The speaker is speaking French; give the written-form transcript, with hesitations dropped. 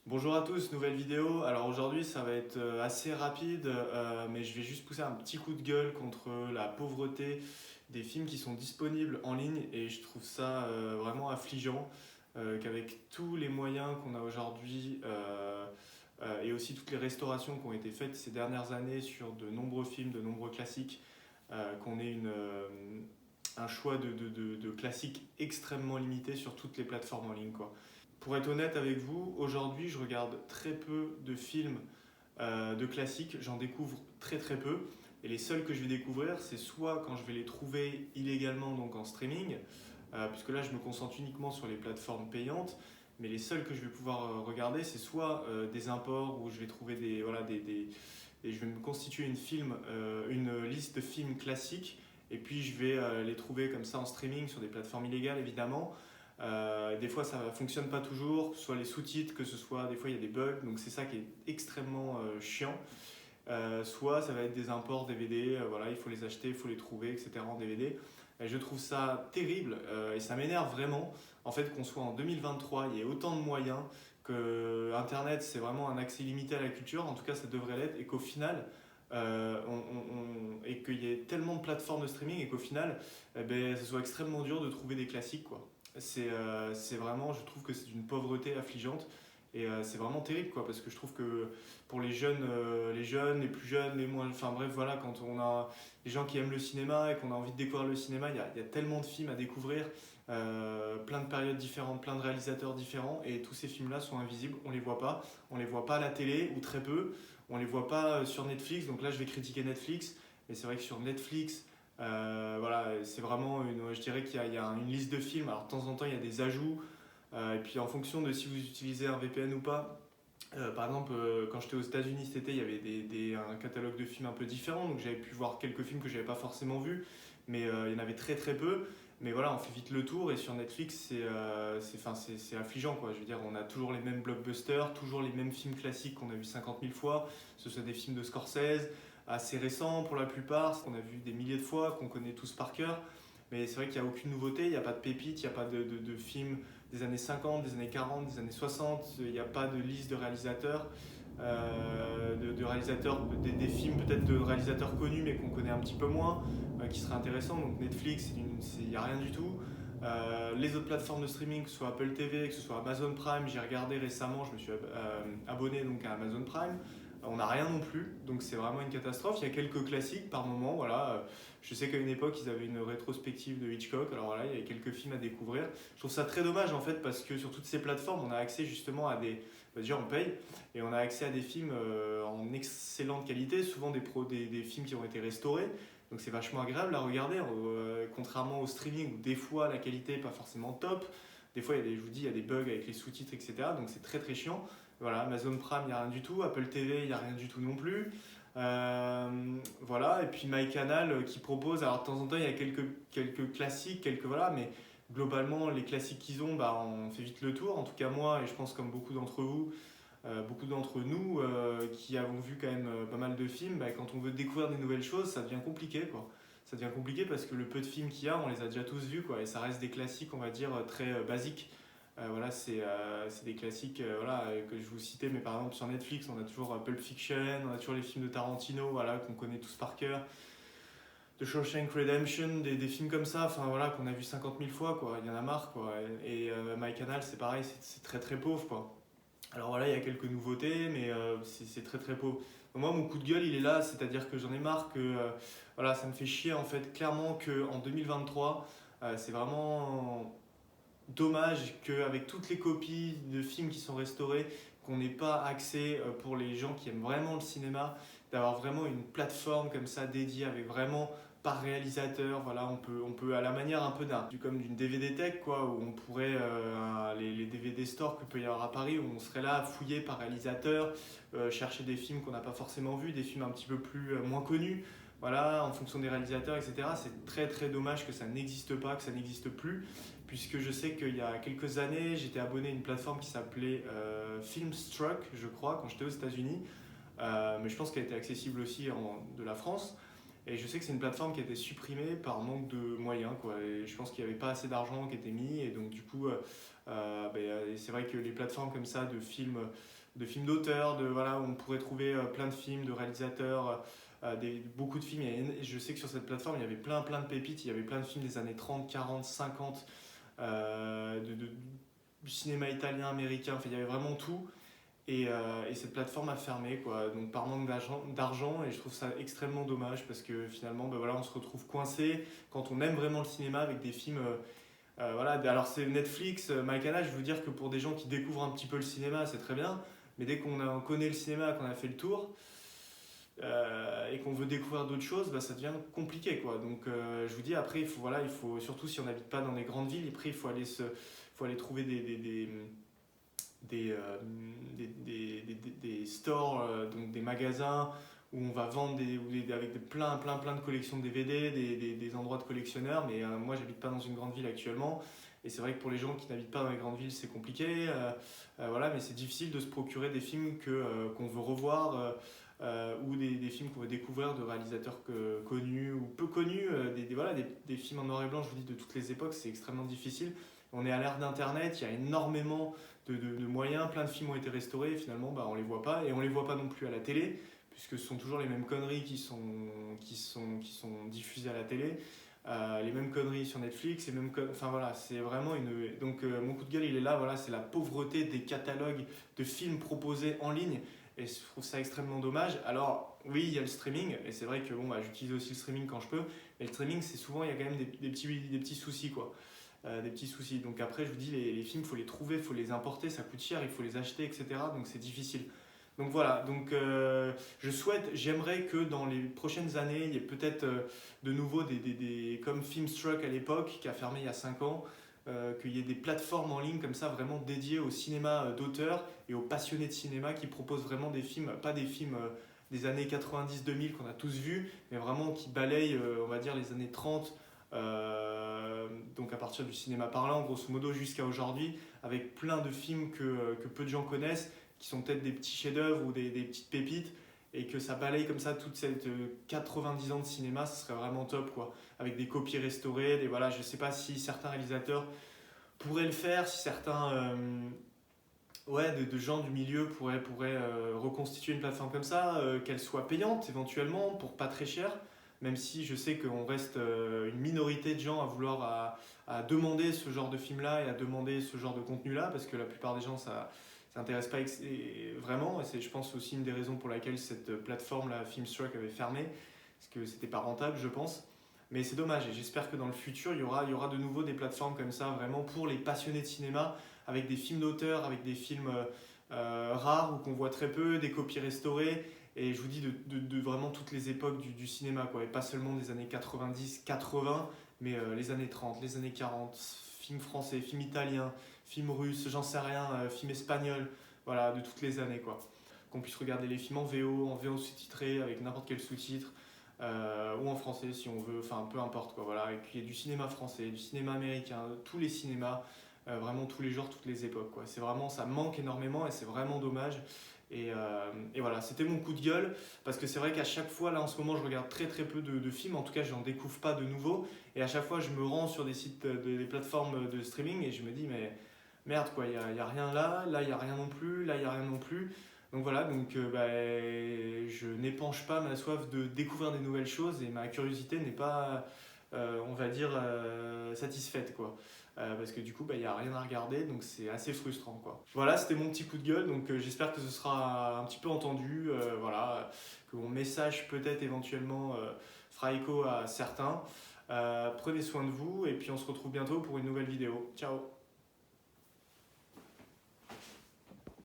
Bonjour à tous, nouvelle vidéo. Alors aujourd'hui ça va être assez rapide, mais je vais juste pousser un petit coup de gueule contre la pauvreté des films qui sont disponibles en ligne et je trouve ça vraiment affligeant qu'avec tous les moyens qu'on a aujourd'hui et aussi toutes les restaurations qui ont été faites ces dernières années sur de nombreux films, de nombreux classiques, qu'on ait un choix de classiques extrêmement limité sur toutes les plateformes en ligne, quoi. Pour être honnête avec vous, aujourd'hui je regarde très peu de films de classiques, j'en découvre très très peu. Et les seuls que je vais découvrir, c'est soit quand je vais les trouver illégalement, donc en streaming, puisque là je me concentre uniquement sur les plateformes payantes, mais les seuls que je vais pouvoir regarder, c'est soit des imports où je vais trouver et je vais me constituer une liste de films classiques, et puis je vais les trouver comme ça en streaming sur des plateformes illégales évidemment. Des fois ça ne fonctionne pas toujours, que ce soit les sous-titres, que ce soit des fois il y a des bugs, donc c'est ça qui est extrêmement chiant. Soit ça va être des imports DVD, voilà, il faut les acheter, il faut les trouver, etc. en DVD. Et je trouve ça terrible et ça m'énerve vraiment en fait qu'on soit en 2023, il y ait autant de moyens, que Internet c'est vraiment un accès limité à la culture, en tout cas ça devrait l'être, et qu'au final et qu'il y ait tellement de plateformes de streaming et qu'au final ce soit extrêmement dur de trouver des classiques, quoi. C'est vraiment, je trouve que c'est une pauvreté affligeante et c'est vraiment terrible, quoi, parce que je trouve que pour les jeunes, les plus jeunes, les moins, enfin bref, voilà, quand on a les gens qui aiment le cinéma et qu'on a envie de découvrir le cinéma, il y a tellement de films à découvrir, plein de périodes différentes, plein de réalisateurs différents, et tous ces films-là sont invisibles, on les voit pas à la télé ou très peu, on les voit pas sur Netflix, donc là je vais critiquer Netflix, mais c'est vrai que sur Netflix, voilà, c'est vraiment je dirais qu'il y a une liste de films. Alors de temps en temps, il y a des ajouts. Et puis en fonction de si vous utilisez un VPN ou pas. Par exemple, quand j'étais aux États-Unis cet été, il y avait un catalogue de films un peu différent. Donc j'avais pu voir quelques films que j'avais pas forcément vus. Mais il y en avait très très peu. Mais voilà, on fait vite le tour. Et sur Netflix, c'est affligeant, quoi. Je veux dire, on a toujours les mêmes blockbusters, toujours les mêmes films classiques qu'on a vus 50 000 fois. Que ce soit des films de Scorsese, assez récents pour la plupart, qu'on a vu des milliers de fois, qu'on connaît tous par cœur. Mais c'est vrai qu'il n'y a aucune nouveauté, il n'y a pas de pépites, il n'y a pas de films des années 50, des années 40, des années 60, il n'y a pas de liste de réalisateurs, des films peut-être de réalisateurs connus mais qu'on connaît un petit peu moins, qui seraient intéressants. Donc Netflix, il n'y a rien du tout. Les autres plateformes de streaming, que ce soit Apple TV, que ce soit Amazon Prime, j'ai regardé récemment, je me suis abonné donc à Amazon Prime. On n'a rien non plus, donc c'est vraiment une catastrophe. Il y a quelques classiques par moment, voilà. Je sais qu'à une époque, ils avaient une rétrospective de Hitchcock, alors voilà, il y avait quelques films à découvrir. Je trouve ça très dommage en fait, parce que sur toutes ces plateformes, on a accès justement à des. Déjà, on paye, et on a accès à des films en excellente qualité, souvent des films qui ont été restaurés. Donc c'est vachement agréable à regarder, contrairement au streaming où des fois la qualité n'est pas forcément top. Des fois, je vous dis, il y a des bugs avec les sous-titres, etc. Donc c'est très très chiant. Voilà, Amazon Prime, il n'y a rien du tout. Apple TV, il n'y a rien du tout non plus. Voilà, et puis MyCanal qui propose, alors de temps en temps, il y a quelques classiques, voilà, mais globalement, les classiques qu'ils ont, bah, on fait vite le tour. En tout cas, moi, et je pense comme beaucoup d'entre vous, beaucoup d'entre nous qui avons vu quand même pas mal de films, bah, quand on veut découvrir des nouvelles choses, ça devient compliqué, quoi. Ça devient compliqué parce que le peu de films qu'il y a, on les a déjà tous vus, quoi, et ça reste des classiques, on va dire, très basiques. Voilà, c'est des classiques voilà, que je vous citais, mais par exemple sur Netflix, on a toujours Pulp Fiction, on a toujours les films de Tarantino, voilà, qu'on connaît tous par cœur, de Shawshank Redemption, des films comme ça, enfin voilà, qu'on a vu 50 000 fois, quoi. Il y en a marre, quoi. Et MyCanal, c'est pareil, c'est très très pauvre, quoi. Alors voilà, il y a quelques nouveautés, mais c'est très très pauvre. Donc moi, mon coup de gueule, il est là, c'est-à-dire que j'en ai marre que voilà, ça me fait chier en fait, clairement qu'en 2023, c'est vraiment dommage qu'avec toutes les copies de films qui sont restaurés, qu'on n'ait pas accès pour les gens qui aiment vraiment le cinéma, d'avoir vraiment une plateforme comme ça dédiée avec vraiment par réalisateur. Voilà, on peut à la manière un peu comme d'une DVD tech, quoi, où on pourrait les DVD stores que peut y avoir à Paris, où on serait là à fouiller par réalisateur, chercher des films qu'on n'a pas forcément vus, des films un petit peu plus moins connus. Voilà, en fonction des réalisateurs, etc. C'est très très dommage que ça n'existe pas, que ça n'existe plus, puisque je sais qu'il y a quelques années, j'étais abonné à une plateforme qui s'appelait Filmstruck, je crois, quand j'étais aux États-Unis, mais je pense qu'elle était accessible aussi de la France. Et je sais que c'est une plateforme qui a été supprimée par manque de moyens, quoi. Et je pense qu'il n'y avait pas assez d'argent qui était mis. Et donc, du coup, c'est vrai que les plateformes comme ça de films d'auteurs, voilà, où on pourrait trouver plein de films, de réalisateurs, beaucoup de films. Je sais que sur cette plateforme, il y avait plein de pépites. Il y avait plein de films des années 30, 40, 50, du cinéma italien, américain. Enfin, il y avait vraiment tout. Et cette plateforme a fermé, quoi, donc par manque d'argent, et je trouve ça extrêmement dommage parce que finalement voilà, on se retrouve coincé quand on aime vraiment le cinéma avec des films. Voilà. Alors c'est Netflix, MyCanal, je veux dire que pour des gens qui découvrent un petit peu le cinéma, c'est très bien, mais dès qu'on connaît le cinéma, qu'on a fait le tour et qu'on veut découvrir d'autres choses, bah, ça devient compliqué, quoi. Donc je vous dis, après, il faut surtout si on n'habite pas dans des grandes villes, après faut aller trouver des stores, donc des magasins où on va vendre avec plein de collections de DVD, des endroits de collectionneurs. Mais moi, j'habite pas dans une grande ville actuellement. Et c'est vrai que pour les gens qui n'habitent pas dans les grandes villes, c'est compliqué. Voilà, mais c'est difficile de se procurer des films qu'on veut revoir. Ou des films qu'on veut découvrir de réalisateurs connus ou peu connus, voilà, des films en noir et blanc, je vous dis, de toutes les époques, c'est extrêmement difficile. On est à l'ère d'Internet, il y a énormément de moyens, plein de films ont été restaurés, et finalement bah, on les voit pas, et on les voit pas non plus à la télé, puisque ce sont toujours les mêmes conneries qui sont diffusées à la télé, les mêmes conneries sur Netflix, enfin voilà, c'est vraiment une... Donc mon coup de gueule il est là, voilà, c'est la pauvreté des catalogues de films proposés en ligne, et je trouve ça extrêmement dommage. Alors oui, il y a le streaming, et c'est vrai que bon, bah, j'utilise aussi le streaming quand je peux, mais le streaming c'est souvent, il y a quand même des petits soucis, quoi. Des petits soucis. Donc après, je vous dis, les films, il faut les trouver, il faut les importer, ça coûte cher, il faut les acheter, etc. Donc c'est difficile. Donc voilà, donc j'aimerais que dans les prochaines années, il y ait peut-être de nouveau comme Filmstruck à l'époque, qui a fermé il y a 5 ans, qu'il y ait des plateformes en ligne comme ça vraiment dédiées au cinéma d'auteur et aux passionnés de cinéma qui proposent vraiment des films, pas des films des années 90-2000 qu'on a tous vus, mais vraiment qui balayent, on va dire, les années 30, donc à partir du cinéma parlant, grosso modo, jusqu'à aujourd'hui, avec plein de films que peu de gens connaissent, qui sont peut-être des petits chefs-d'œuvre ou des petites pépites, et que ça balaye comme ça toute cette 90 ans de cinéma, ce serait vraiment top, quoi. Avec des copies restaurées, voilà, je sais pas si certains réalisateurs pourraient le faire, si certains de gens du milieu pourraient reconstituer une plateforme comme ça, qu'elle soit payante éventuellement, pour pas très cher, même si je sais qu'on reste une minorité de gens à vouloir à demander ce genre de film-là et à demander ce genre de contenu-là, parce que la plupart des gens, ça n'intéresse pas vraiment, et c'est, je pense, aussi une des raisons pour laquelle cette plateforme-là, Filmstruck, avait fermé, parce que c'était pas rentable, je pense. Mais c'est dommage, et j'espère que dans le futur, il y aura de nouveau des plateformes comme ça, vraiment pour les passionnés de cinéma, avec des films d'auteur, avec des films rares ou qu'on voit très peu, des copies restaurées, et je vous dis de vraiment toutes les époques du cinéma, quoi, et pas seulement des années 90, 80, mais les années 30, les années 40, films français, films italiens, films russes, j'en sais rien, films espagnols, voilà, de toutes les années, quoi. Qu'on puisse regarder les films en VO sous-titré, avec n'importe quel sous-titre, ou en français si on veut, enfin peu importe, quoi, voilà, et qu'il y ait du cinéma français, du cinéma américain, tous les cinémas, vraiment tous les genres, toutes les époques, quoi. C'est vraiment, ça manque énormément et c'est vraiment dommage. Et voilà, c'était mon coup de gueule, parce que c'est vrai qu'à chaque fois, là en ce moment, je regarde très peu de films, en tout cas, j'en découvre pas de nouveaux, et à chaque fois, je me rends sur des sites, des plateformes de streaming, et je me dis, mais merde, quoi, y a rien là, il y a rien non plus, là, il y a rien non plus. Donc voilà, je n'épanche pas ma soif de découvrir des nouvelles choses, et ma curiosité n'est pas, on va dire, satisfaite, quoi. Parce que du coup, il n'y a rien à regarder, donc c'est assez frustrant, quoi. Voilà, c'était mon petit coup de gueule, donc j'espère que ce sera un petit peu entendu, voilà, que mon message peut-être éventuellement fera écho à certains. Prenez soin de vous, et puis on se retrouve bientôt pour une nouvelle vidéo. Ciao!